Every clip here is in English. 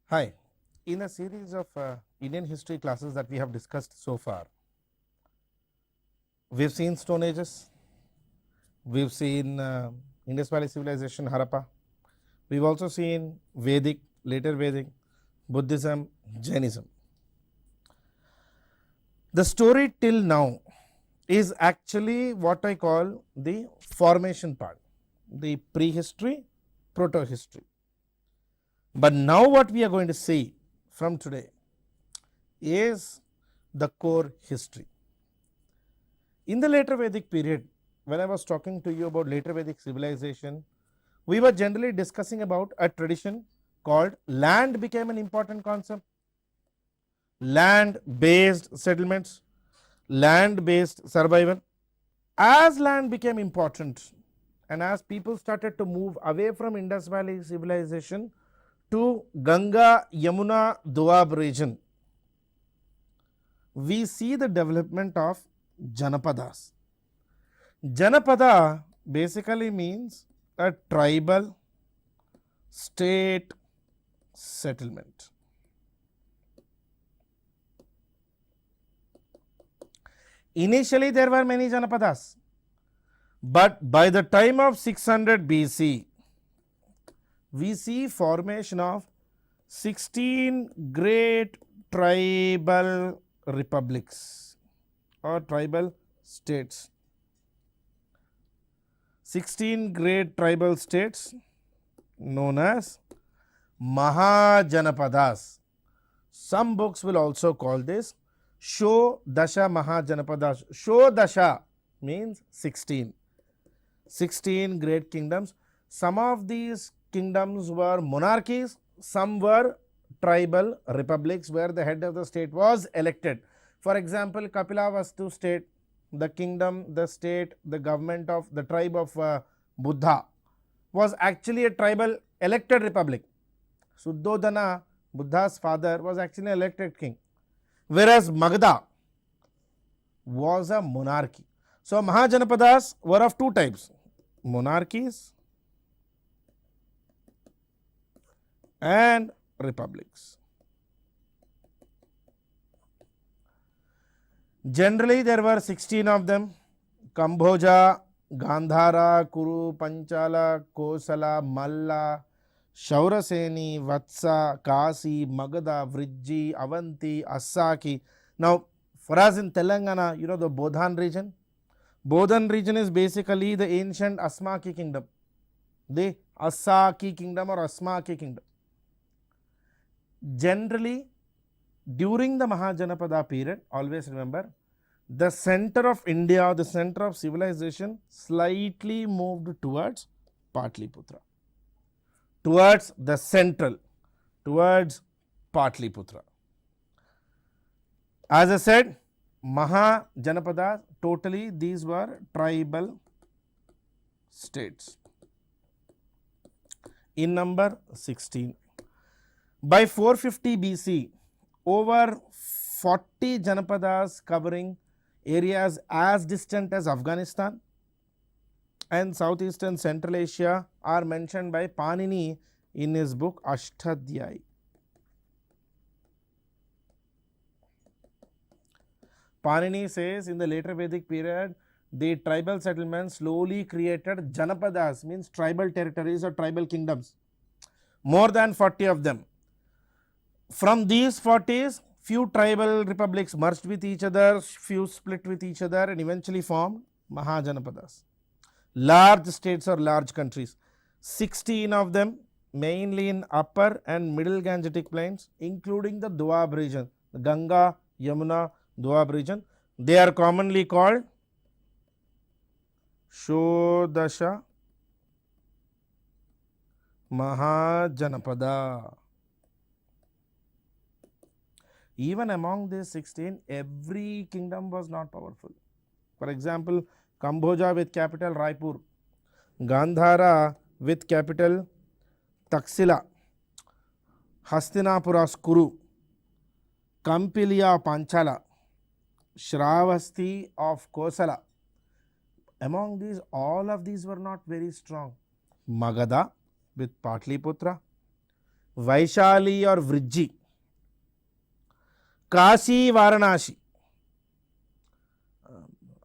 Hi, in a series of Indian history classes that we have discussed so far, we have seen Stone Ages, we have seen Indus Valley Civilization, Harappa, we have also seen Vedic, later Vedic, Buddhism, Jainism. The story till now is actually what I call the formation part, the prehistory, proto-history. But now what we are going to see from today is the core history. In the later Vedic period, when I was talking to you about later Vedic civilization, we were generally discussing about a tradition called land became an important concept. Land based settlements, land based survival. As land became important and as people started to move away from Indus Valley civilization to Ganga, Yamuna, Doab region, we see the development of Janapadas. Janapada basically means a tribal state settlement. Initially there were many Janapadas, but by the time of 600 BC, we see formation of 16 great tribal republics or tribal states. 16 great tribal states known as Mahajanapadas. Some books will also call this 𝗧𝗦𝗔𝗧 Mahajanapadas. 𝗧𝗦𝗔𝗧 means 16. 16 great kingdoms. Some of these kingdoms were monarchies, some were tribal republics where the head of the state was elected. For example, 𝗂𝗽𝗱𝗁𝗺 state, the kingdom, the state, the government of the tribe of Buddha was actually a tribal elected republic. Suddhodana, Buddha's father, was actually an elected king, whereas Magadha was a monarchy. So Mahajanapadas were of two types, monarchies and republics. Generally there were 16 of them: Kambhoja, Gandhara, Kuru, Panchala, Kosala, Malla, Shauraseni, Vatsa, Kasi, Magadha, Vrijji, Avanti, Assaki. Now for us in Telangana, you know the Bodhan region. Bodhan region is basically the ancient 𝗧𝗦𝗃 kingdom, the 𝗧𝗦𝗃 kingdom or 𝗧𝗦𝗃 kingdom. Generally during the Mahajanapada period, always remember, the center of India, the center of civilization slightly moved towards Patliputra, towards the central, towards Patliputra. As I said, Mahajanapada, totally these were tribal states, in number 16. By 450 BC, over 40 Janapadas covering areas as distant as Afghanistan and Southeastern Central Asia are mentioned by Panini in his book Ashtadhyayi. Panini says in the later Vedic period, the tribal settlements slowly created Janapadas, means tribal territories or tribal kingdoms, more than 40 of them. From these 40s, few tribal republics merged with each other, few split with each other and eventually formed Mahajanapadas. Large states or large countries, 16 of them mainly in upper and middle Gangetic plains, including the Doab region, the Ganga, Yamuna, Doab region. They are commonly called 𝗧𝗦𝗔𝗧 Mahajanapada. Even among these 16, every kingdom was not powerful. For example, Kambhoja with capital Raipur, Gandhara with capital Taxila, Hastinapura's Kuru, Kampilia Panchala, Shravasti of Kosala. Among these, all of these were not very strong. Magadha with Patliputra, Vaishali or Vrijji, Kashi Varanasi,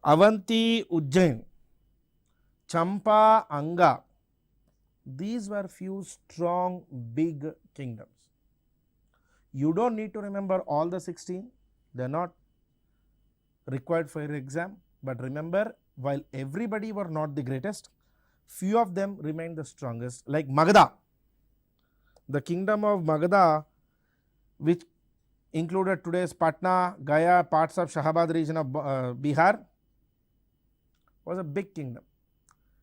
Avanti Ujjain, Champa Anga. These were few strong big kingdoms. You don't need to remember all the 16, they are not required for your exam, but remember, while everybody were not the greatest, few of them remained the strongest, like Magadha. The kingdom of Magadha, which included today's Patna, Gaya, parts of Shahabad region of Bihar, was a big kingdom.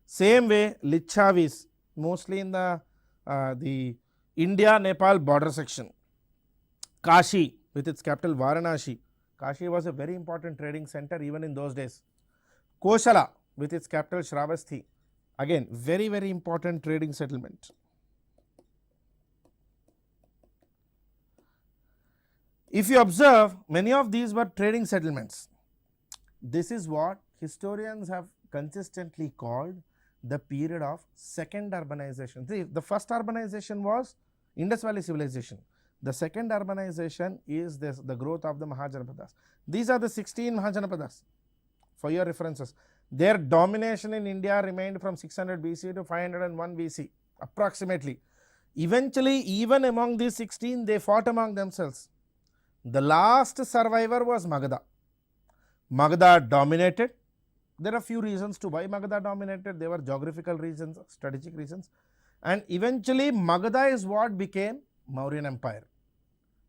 Same way Lichavis, mostly in the India-Nepal border section. Kashi with its capital Varanasi. Kashi was a very important trading center even in those days. Kosala with its capital Shravasthi, again very important trading settlement. If you observe, many of these were trading settlements. This is what historians have consistently called the period of second urbanization. The first urbanization was Indus Valley civilization. The second urbanization is the growth of the Mahajanapadas. These are the 16 Mahajanapadas for your references. Their domination in India remained from 600 BC to 501 BC approximately. Eventually, even among these 16, they fought among themselves. The last survivor was Magadha. Magadha dominated. There are few reasons to why Magadha dominated. There were geographical reasons, strategic reasons, and eventually Magadha is what became Mauryan Empire.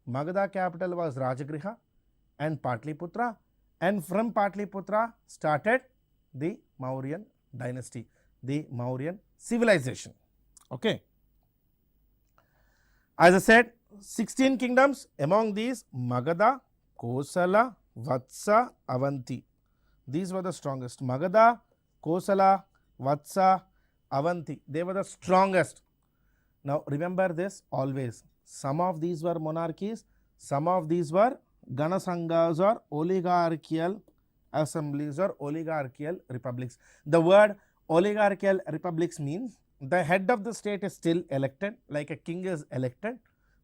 Magadha capital was Rajagriha and Patliputra, and from Patliputra started the Mauryan dynasty, the Mauryan civilization. Okay. As I said, 16 kingdoms. Among these, Magadha, Kosala, Vatsa, Avanti. These were the strongest. Magadha, Kosala, Vatsa, Avanti. They were the strongest. Now remember this always. Some of these were monarchies, some of these were Ganasanghas or oligarchical assemblies or oligarchical republics. The word oligarchical republics means the head of the state is still elected, like a king is elected,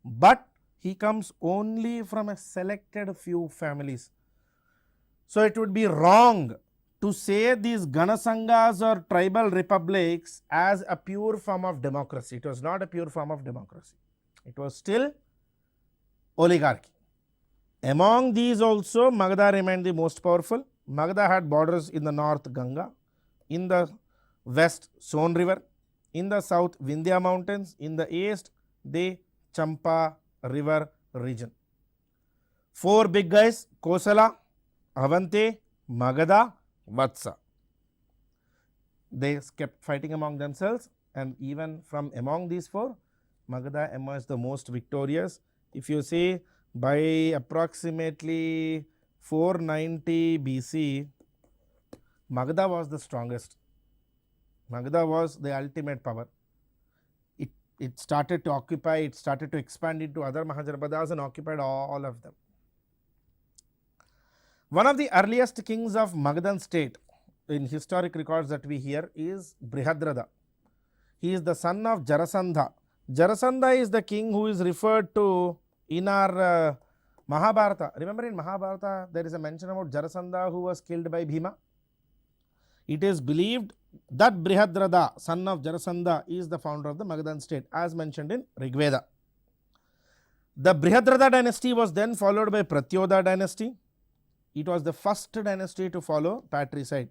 but he comes only from a selected few families. So it would be wrong to say these Ganasanghas or tribal republics as a pure form of democracy. It was not a pure form of democracy. It was still oligarchy. Among these also, Magadha remained the most powerful. Magadha had borders in the north, Ganga, in the west, Son river, in the south, Vindhya mountains, in the east, the Champa river region. Four big guys, Kosala, Avanti, Magadha, Vatsa. They kept fighting among themselves, and even from among these four, Magadha emerged the most victorious. If you see, by approximately 490 BC, Magadha was the strongest. Magadha was the ultimate power. It started to occupy, it started to expand into other Mahajanapadas and occupied all of them. One of the earliest kings of Magadhan state in historic records that we hear is Brihadratha. He is the son of Jarasandha. Jarasandha is the king who is referred to in our Mahabharata. Remember, in Mahabharata there is a mention about Jarasandha who was killed by Bhima. It is believed that Brihadratha, son of Jarasandha, is the founder of the Magadhan state, as mentioned in Rigveda. The Brihadratha dynasty was then followed by Pratyodha dynasty. It was the first dynasty to follow patricide.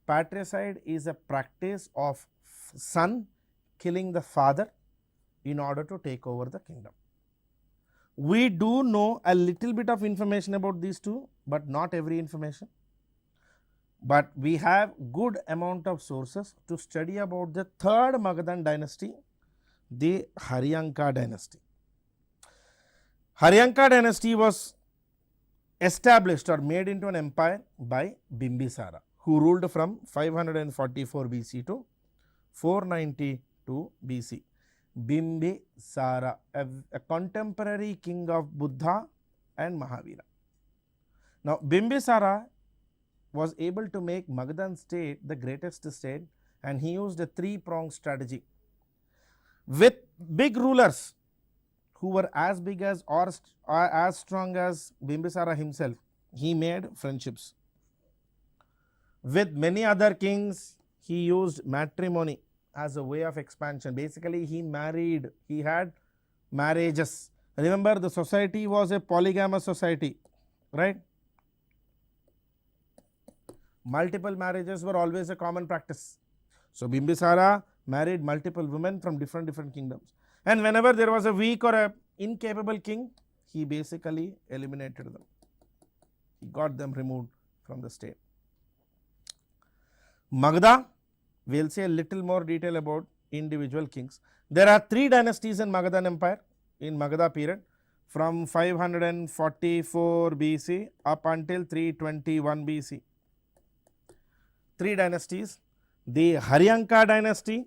Patricide is a practice of son killing the father in order to take over the kingdom. We do know a little bit of information about these two, but not every information. But we have good amount of sources to study about the third Magadhan dynasty, the Haryanka dynasty. Haryanka dynasty was established or made into an empire by Bimbisara, who ruled from 544 BC to 492 BC. Bimbisara, a contemporary king of Buddha and Mahavira. Now, Bimbisara was able to make Magadhan state the greatest state, and he used a three-pronged strategy. With big rulers, who were as big as or as strong as Bimbisara himself. He made friendships. With many other kings, he used matrimony as a way of expansion. Basically, he married, he had marriages. Remember, the society was a polygamous society, right? Multiple marriages were always a common practice. So, Bimbisara married multiple women from different kingdoms. And whenever there was a weak or a incapable king, he basically eliminated them. He got them removed from the state. Magadha, we will say a little more detail about individual kings. There are 3 dynasties in Magadhan Empire, in Magadha period, from 544 BC up until 321 BC. 3 dynasties: the Haryanka dynasty,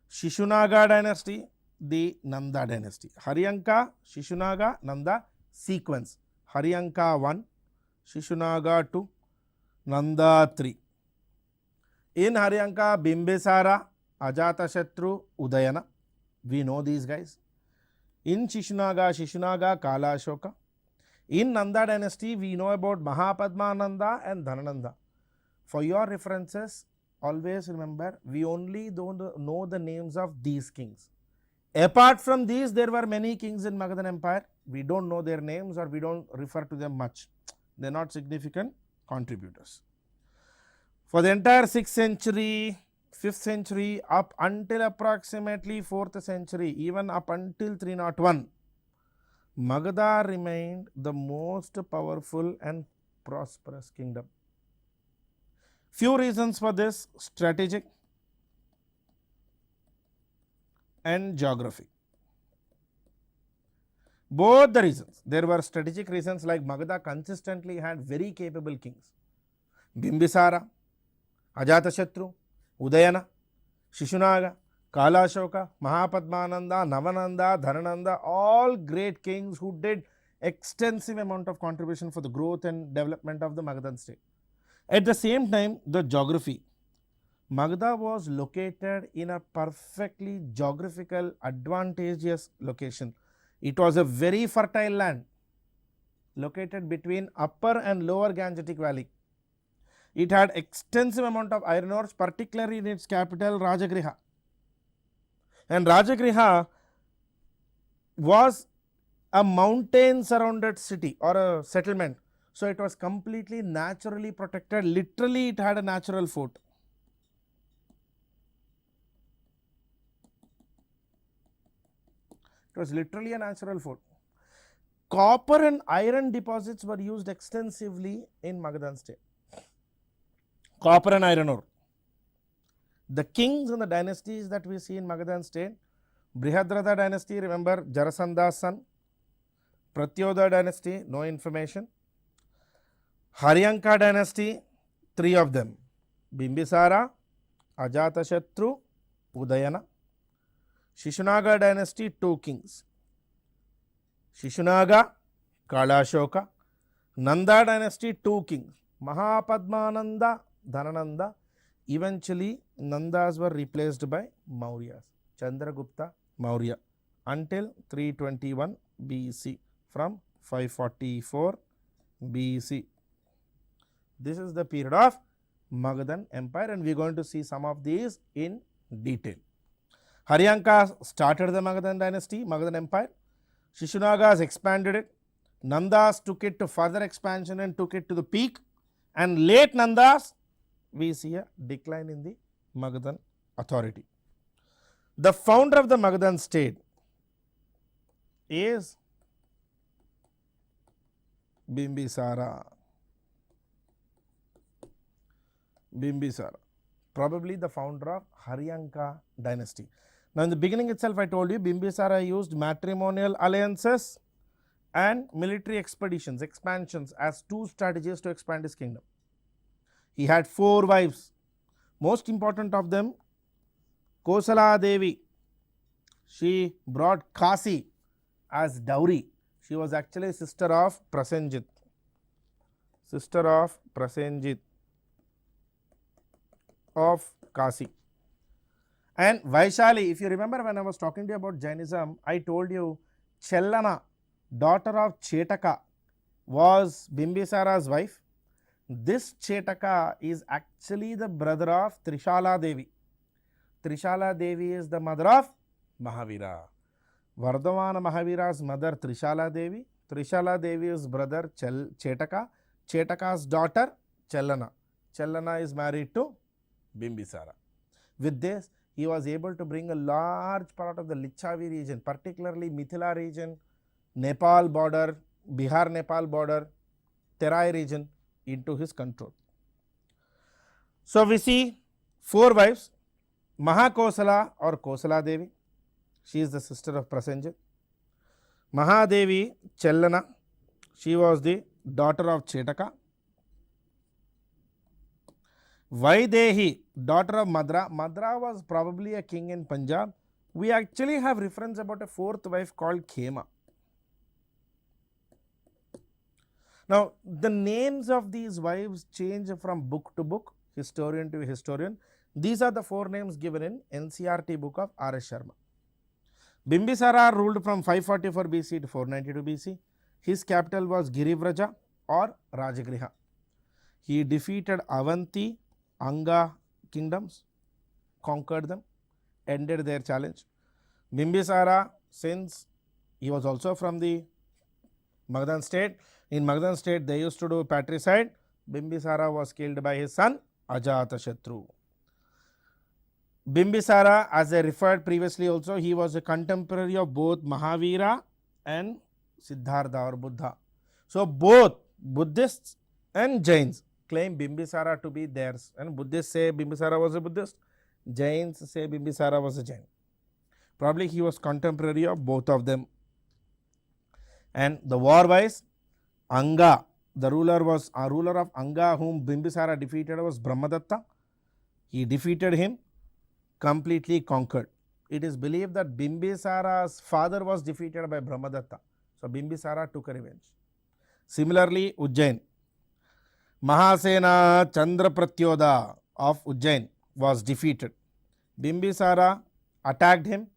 Shishunaga dynasty, the Nanda dynasty. Haryanka, Shishunaga, Nanda sequence. Haryanka 1, Shishunaga 2, Nanda 3. In Haryanka, Bimbisara, Ajatashatru, Udayana. We know these guys. In Shishunaga, 𝗂𝗽𝗱𝗁. In Nanda dynasty, we know about Mahapadmananda and Dhanananda. For your references, always remember, we only don't know the names of these kings. Apart from these, there were many kings in Magadhan Empire. We don't know their names or we don't refer to them much. They are not significant contributors. For the entire 6th century, 5th century, up until approximately 4th century, even up until 301, Magadha remained the most powerful and prosperous kingdom. Few reasons for this: strategic and geography. Both the reasons. There were strategic reasons, like Magadha consistently had very capable kings. Bimbisara, Ajatashatru, Udayana, Shishunaga, 𝗂𝗽𝗱𝗁, Mahapadmananda, Navananda, Dhanananda, all great kings who did extensive amount of contribution for the growth and development of the Magadhan state. At the same time, the geography. Magadha was located in a perfectly geographical advantageous location. It was a very fertile land located between upper and lower Gangetic Valley. It had extensive amount of iron ores, particularly in its capital Rajagriha. And Rajagriha was a mountain surrounded city or a settlement. So, it was completely naturally protected. Literally, it had a natural fort. It was literally a natural fort. Copper and iron deposits were used extensively in Magadhan state. Copper and iron ore. The kings and the dynasties that we see in Magadhan state: Brihadratha dynasty, remember Jarasandha's son. Pratyodha dynasty, no information. Haryanka dynasty, 3 of them: Bimbisara, Ajatashatru, Udayana. Shishunaga dynasty, 2 kings: Shishunaga, 𝗂𝗽𝗱𝗁. Nanda dynasty, 2 kings: Mahapadmananda, Dhanananda. Eventually, Nandas were replaced by Mauryas, Chandragupta Maurya, until 321 BC from 544 BC. This is the period of Magadhan Empire, and we are going to see some of these in detail. Haryanka started the Magadhan dynasty, Magadhan Empire. Shishunagas expanded it. Nandas took it to further expansion and took it to the peak. And late Nandas, we see a decline in the Magadhan authority. The founder of the Magadhan state is Bimbisara. Bimbisara, probably the founder of Haryanka dynasty. Now, in the beginning itself, I told you Bimbisara used matrimonial alliances and military expeditions, expansions as 2 strategies to expand his kingdom. He had 4 wives. Most important of them, Kosala Devi. She brought 𝗂𝗽𝗱 as dowry. She was actually sister of Prasenjit. Sister of Prasenjit of 𝗂𝗽𝗱. And Vaishali, if you remember when I was talking to you about Jainism, I told you Chellana, daughter of Chetaka, was Bimbisara's wife. This Chetaka is actually the brother of Trishala Devi. Trishala Devi is the mother of Mahavira. Vardhamana Mahavira's mother Trishala Devi. Trishala Devi's brother Chetaka. Chetaka's daughter Chellana. Chellana is married to Bimbisara. With this, he was able to bring a large part of the Licchavi region, particularly Mithila region, Nepal border, Bihar Nepal border, Terai region into his control. So we see 4 wives. Mahakosala or Kosala Devi, she is the sister of Prasenjit. Mahadevi Chellana, she was the daughter of Chetaka. Vaidehi, daughter of Madra. Madra was probably a king in Punjab. We actually have reference about a 4th wife called Khema. Now, the names of these wives change from book to book, historian to historian. These are the 4 names given in NCERT book of R.S. Sharma. Bimbisara ruled from 544 BC to 492 BC. His capital was Girivraja or Rajagriha. He defeated Avanti, Anga kingdoms, conquered them, ended their challenge. Bimbisara, since he was also from the Magadhan state, in Magadhan state they used to do patricide. Bimbisara was killed by his son Ajatashatru. Bimbisara, as I referred previously also, he was a contemporary of both Mahavira and Siddhartha or Buddha. So both Buddhists and Jains claim Bimbisara to be theirs, and Buddhists say Bimbisara was a Buddhist, Jains say Bimbisara was a Jain. Probably he was contemporary of both of them. And the war wise, Anga, the ruler was a ruler of Anga whom Bimbisara defeated was Brahmadatta. He defeated him, completely conquered. It is believed that Bimbisara's father was defeated by Brahmadatta. So Bimbisara took a revenge. Similarly, Ujjain. Mahasena Chandrapratyodha of Ujjain was defeated. Bimbisara attacked him.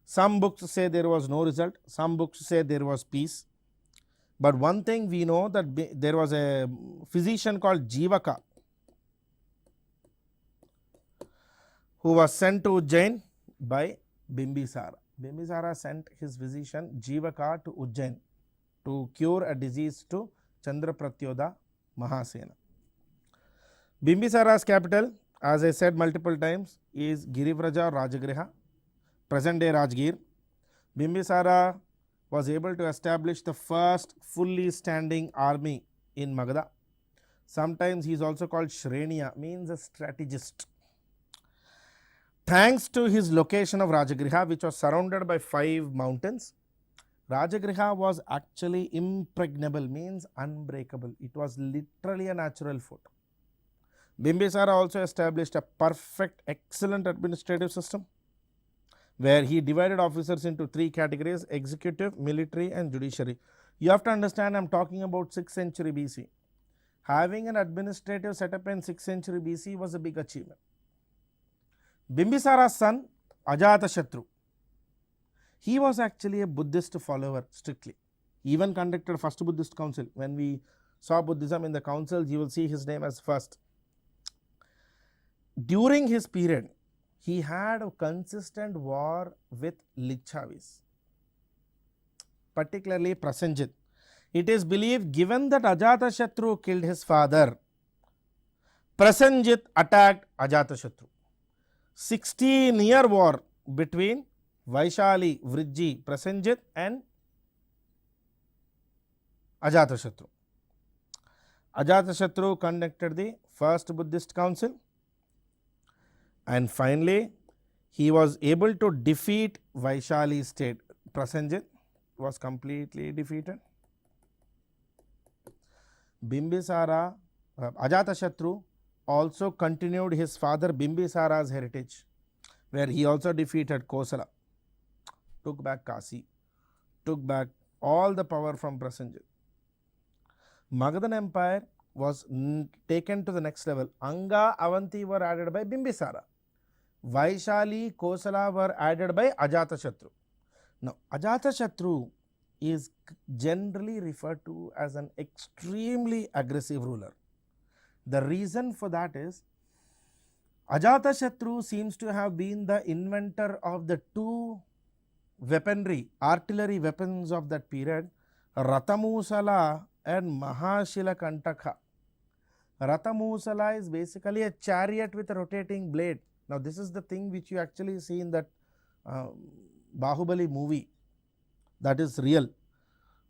Some books say there was no result. Some books say there was peace. But one thing we know, that there was a physician called Jivaka who was sent to Ujjain by Bimbisara. Bimbisara sent his physician Jivaka to Ujjain to cure a disease to Chandrapratyodha Mahasena. Bimbisara's capital, as I said multiple times, is Girivraja or Rajagriha, present day Rajgir. Bimbisara was able to establish the first fully standing army in Magadha. Sometimes he is also called Shreniya, means a strategist. Thanks to his location of Rajagriha, which was surrounded by 5 mountains, Rajagriha was actually impregnable, means unbreakable. It was literally a natural fort. Bimbisara also established a perfect, excellent administrative system, where he divided officers into 3 categories: executive, military and judiciary. You have to understand, I am talking about 6th century BC. Having an administrative setup in 6th century BC was a big achievement. Bimbisara's son Ajatashatru, he was actually a Buddhist follower strictly. He even conducted first Buddhist council. When we saw Buddhism in the councils, you will see his name as first. During his period, he had a consistent war with Licchavis, particularly Prasenjit. It is believed, given that Ajatashatru killed his father, Prasenjit attacked Ajatashatru. 16-year war between 𝗧𝗦𝗔𝗧 Prasenjit and Ajatashatru. Ajatashatru conducted the first Buddhist council, and finally he was able to defeat Vaishali's state. Prasenjit was completely defeated. Bimbisara, Ajatashatru also continued his father Bimbisara's heritage, where he also defeated Kosala, took back Kasi, took back all the power from Prasenjit. Magadhan Empire was taken to the next level. Anga, Avanti were added by Bimbisara. Vaishali, Kosala were added by Ajatashatru. Now, Ajatashatru is generally referred to as an extremely aggressive ruler. The reason for that is Ajatashatru seems to have been the inventor of the two weaponry, artillery weapons of that period, Rathamusala and Mahashilakantaka. Rathamusala is basically a chariot with a rotating blade. Now this is the thing which you actually see in that Bahubali movie, that is real.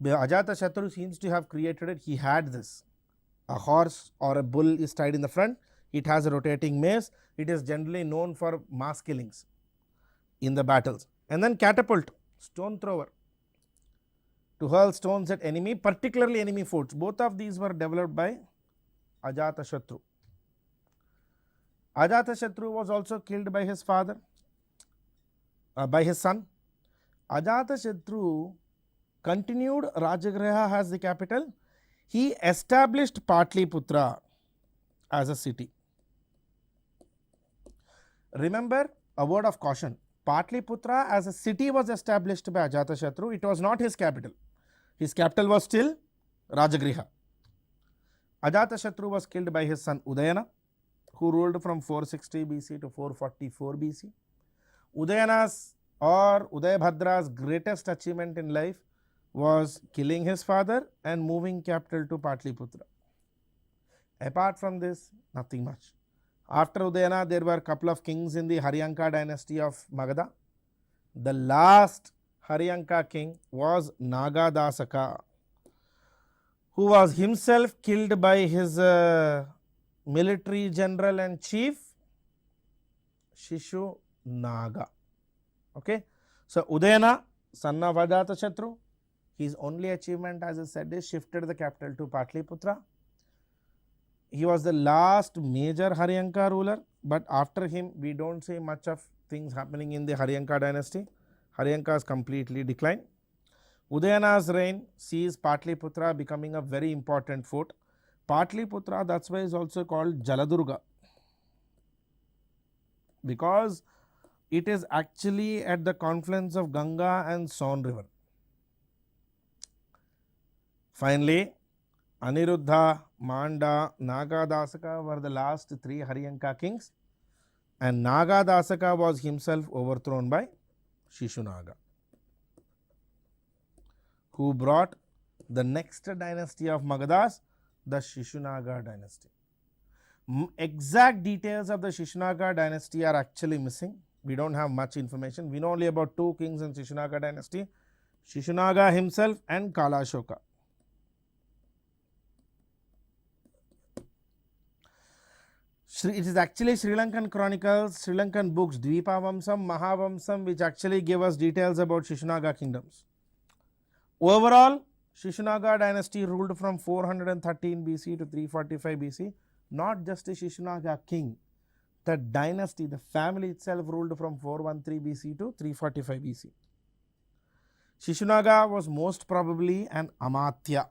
Ajatashatru seems to have created it. He had this. A horse or a bull is tied in the front. It has a rotating mace. It is generally known for mass killings in the battles. And then catapult, stone thrower, to hurl stones at enemy, particularly enemy forts. Both of these were developed by Ajatashatru. Ajatashatru was also killed by his father, by his son. Ajatashatru continued Rajagriha as the capital. He established Patliputra as a city. Remember, a word of caution, Patliputra as a city was established by Ajatashatru. It was not his capital. His capital was still Rajagriha. Ajatashatru was killed by his son Udayana, who ruled from 460 BC to 444 BC. Udayana's or 𝗂𝗍𝗪's greatest achievement in life was killing his father and moving capital to Patliputra. Apart from this, nothing much. After Udayana, there were a couple of kings in the Haryanka dynasty of Magadha. The last Haryanka king was Nagadasaka, who was himself killed by his military general and chief Shishunaga. Okay, so Udayana, son of Ajatashatru, his only achievement, as I said, is shifted the capital to Patliputra. He was the last major Haryanka ruler, but after him we don't see much of things happening in the Haryanka dynasty. Haryanka has completely declined. Udayana's reign sees Patliputra becoming a very important fort. Patliputra, that's why is also called Jaladurga, because it is actually at the confluence of Ganga and Son river. Finally, Aniruddha, Manda, Nagadasaka were the last three Haryanka kings, and Nagadasaka was himself overthrown by Shishunaga, who brought the next dynasty of Magadhas, the Shishunaga dynasty. Exact details of the Shishunaga dynasty are actually missing. We don't have much information. We know only about two kings in Shishunaga dynasty, Shishunaga himself and Kalashoka. It is actually Sri Lankan chronicles, Sri Lankan books, Dvipavamsam, Mahavamsam, which actually give us details about Shishunaga kingdoms. Overall, Shishunaga dynasty ruled from 413 BC to 345 BC. Not just a Shishunaga king, the dynasty, the family itself ruled from 413 BC to 345 BC. Shishunaga was most probably an Amatya,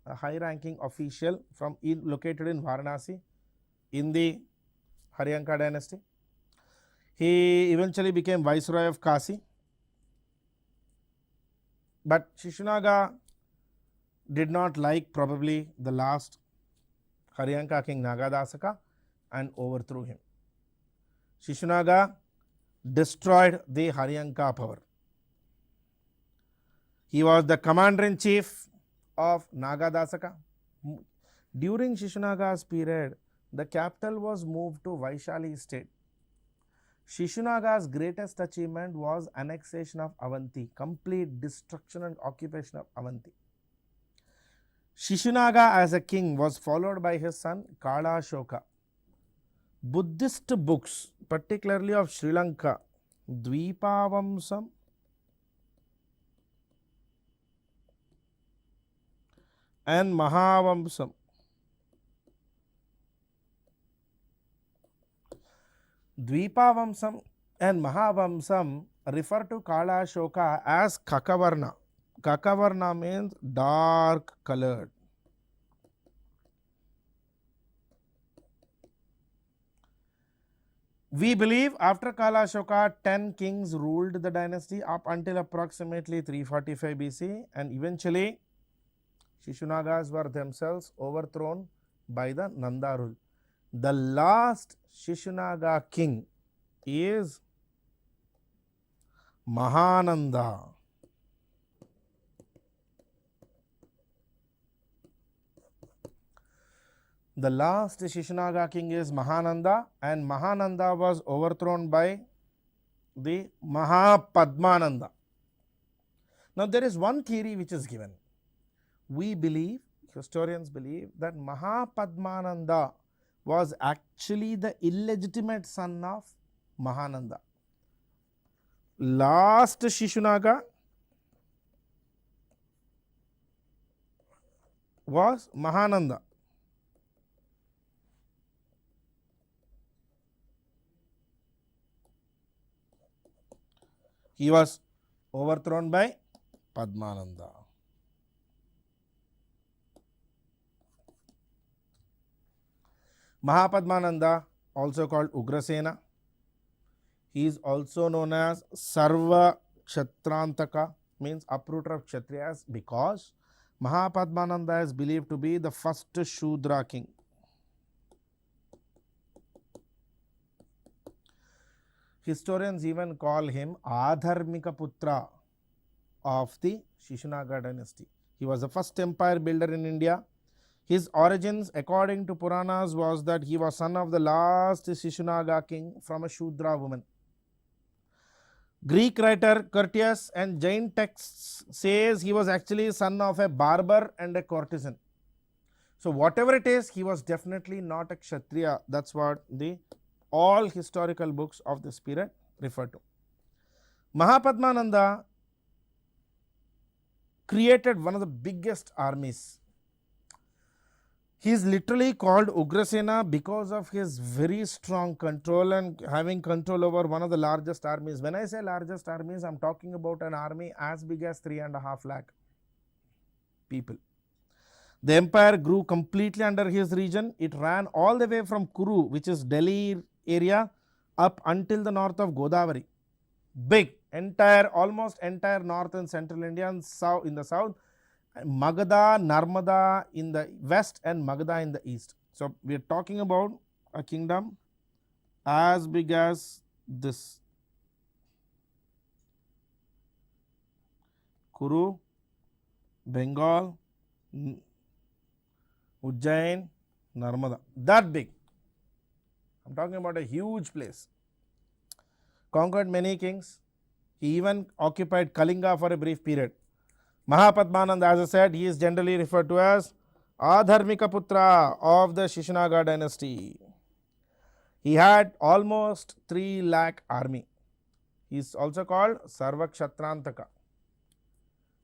a high-ranking official located in Varanasi in the Haryanka dynasty. He eventually became viceroy of Kasi, but Shishunaga did not like probably the last Haryanka king Nagadasaka and overthrew him. Shishunaga destroyed the Haryanka power. He was the commander-in-chief of Nagadasaka. During Shishunaga's period, the capital was moved to Vaishali state. Shishunaga's greatest achievement was annexation of Avanti, complete destruction and occupation of Avanti. Shishunaga as a king was followed by his son Kalashoka. Buddhist books, particularly of Sri Lanka, Dvipavamsam and Mahavamsam, Dvipavamsam and Mahavamsam refer to Kalashoka as Kakavarna. Kakavarna means dark colored. We believe after Kalashoka, 10 kings ruled the dynasty up until approximately 345 BC, and eventually Shishunagas were themselves overthrown by the Nanda rule. The last Shishunaga king is Mahananda. The last Shishunaga king is Mahananda, and Mahananda was overthrown by the Mahapadmananda. Now there is one theory which is given. We believe, historians believe, that Mahapadmananda was actually the illegitimate son of Mahananda. Last Shishunaga was Mahananda. He was overthrown by Padmananda. Mahapadmananda, also called Ugrasena, he is also known as 𝗧𝗦𝗔𝗧, means uprooter of Kshatriyas, because Mahapadmananda is believed to be the first Shudra king. Historians even call him 𝗳𝗏𝗻𝗃 of the Shishunaga dynasty. He was the first empire builder in India. His origins, according to Puranas, was that he was son of the last Shishunaga king from a Shudra woman. Greek writer Curtius and Jain texts says he was actually son of a barber and a courtesan. So whatever it is, he was definitely not a Kshatriya. That's what all historical books of this period refer to. Mahapadmananda created one of the biggest armies. He is literally called Ugrasena because of his very strong control and having control over one of the largest armies. When I say largest armies, I am talking about an army as big as 3.5 lakh people. The empire grew completely under his region. It ran all the way from Kuru, which is Delhi area, up until the north of Godavari. Big, almost entire north and central India, and south, in the south, Magadha, Narmada in the west, and Magadha in the east. So we are talking about a kingdom as big as this. Kuru, Bengal, Ujjain, Narmada, that big. I am talking about a huge place. Conquered many kings. He even occupied Kalinga for a brief period. Mahapadmananda, as I said, he is generally referred to as 𝗳𝗏𝗻𝗃 of the Shishunaga dynasty. He had almost 3 lakh army. He is also called 𝗧𝗦𝗔𝗧.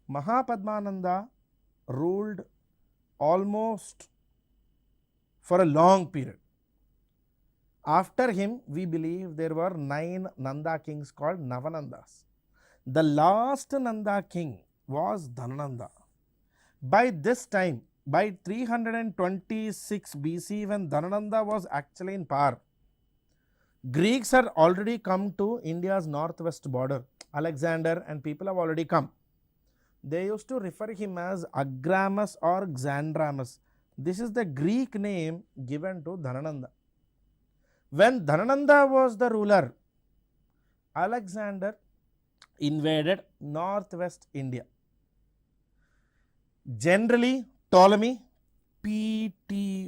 Mahapadmananda ruled almost for a long period. After him, we believe there were 9 Nanda kings called Navanandas. The last Nanda king was Dhanananda. By this time, by 326 BC, when Dhanananda was actually in power, Greeks had already come to India's northwest border. Alexander and people have already come. They used to refer him as Agramas or Xandramas. This is the Greek name given to Dhanananda. When Dhanananda was the ruler, Alexander invaded northwest India. Generally, Ptolemy, Ptolemy,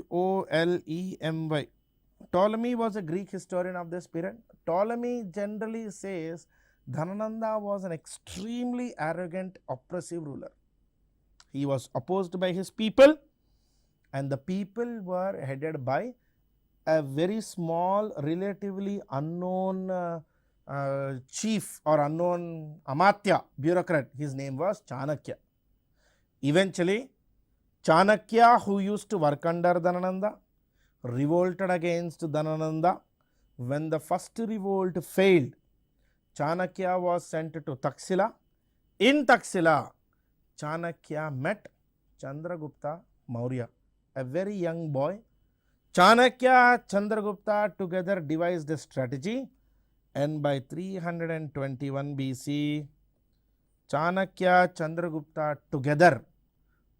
Ptolemy was a Greek historian of this period. Ptolemy generally says Dhanananda was an extremely arrogant, oppressive ruler. He was opposed by his people, and the people were headed by a very small, relatively unknown chief or unknown Amatya, bureaucrat. His name was Chanakya. Eventually, Chanakya, who used to work under Dhanananda, revolted against Dhanananda. When the first revolt failed, Chanakya was sent to Taxila. In Taxila, Chanakya met Chandragupta Maurya, a very young boy. Chanakya, Chandragupta together devised a strategy, and by 321 BC, Chanakya, Chandragupta together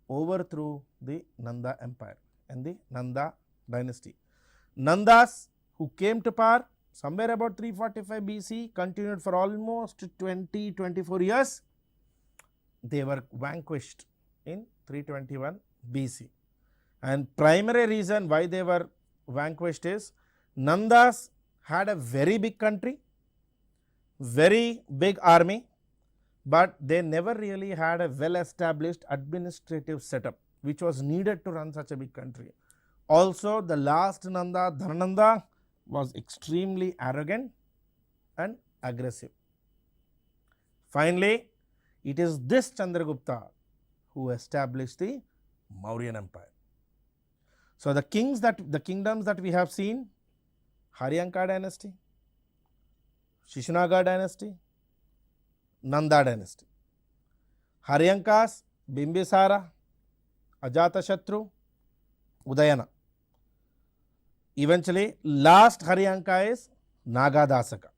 overthrew the Nanda Empire and the Nanda dynasty. Nandas, who came to power somewhere about 345 BC, continued for almost 24 years. They were vanquished in 321 BC. And primary reason why they were vanquished is Nandas had a very big country, very big army, but they never really had a well established administrative setup which was needed to run such a big country. Also, the last Nanda, Dhanananda, was extremely arrogant and aggressive. Finally, it is this Chandragupta who established the Mauryan Empire. So, the kingdoms that we have seen, Haryanka dynasty, Shishanaga dynasty, Nanda dynasty. Haryankas, Bimbisara, Ajatashatru, Udayana. Eventually, last Haryanka is Nagadasaka.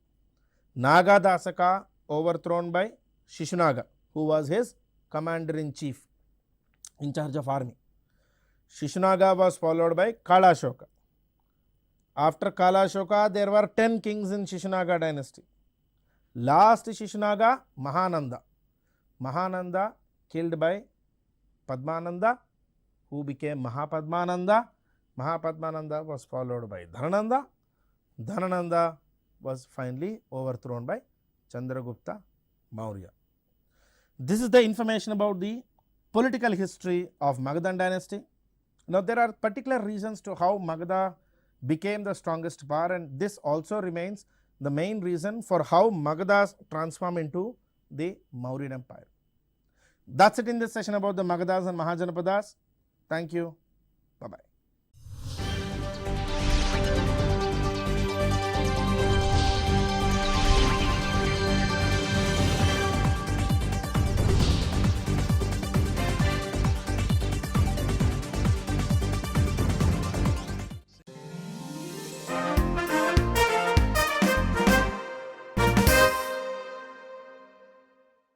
Nagadasaka overthrown by Shishanaga, who was his commander-in-chief in charge of army. Shishanaga was followed by Kalashoka. After Kalashoka, there were 10 kings in Shishanaga dynasty. Last Shishanaga, Mahananda. Mahananda killed by Padmananda, who became Mahapadmananda. Mahapadmananda was followed by Dhanananda. Dhanananda was finally overthrown by Chandragupta Maurya. This is the information about the political history of Magadhan dynasty. Now, there are particular reasons to how Magadha became the strongest power, and this also remains the main reason for how Magadhas transform into the Mauryan Empire. That's it in this session about the Magadhas and Mahajanapadas. Thank you. Bye-bye.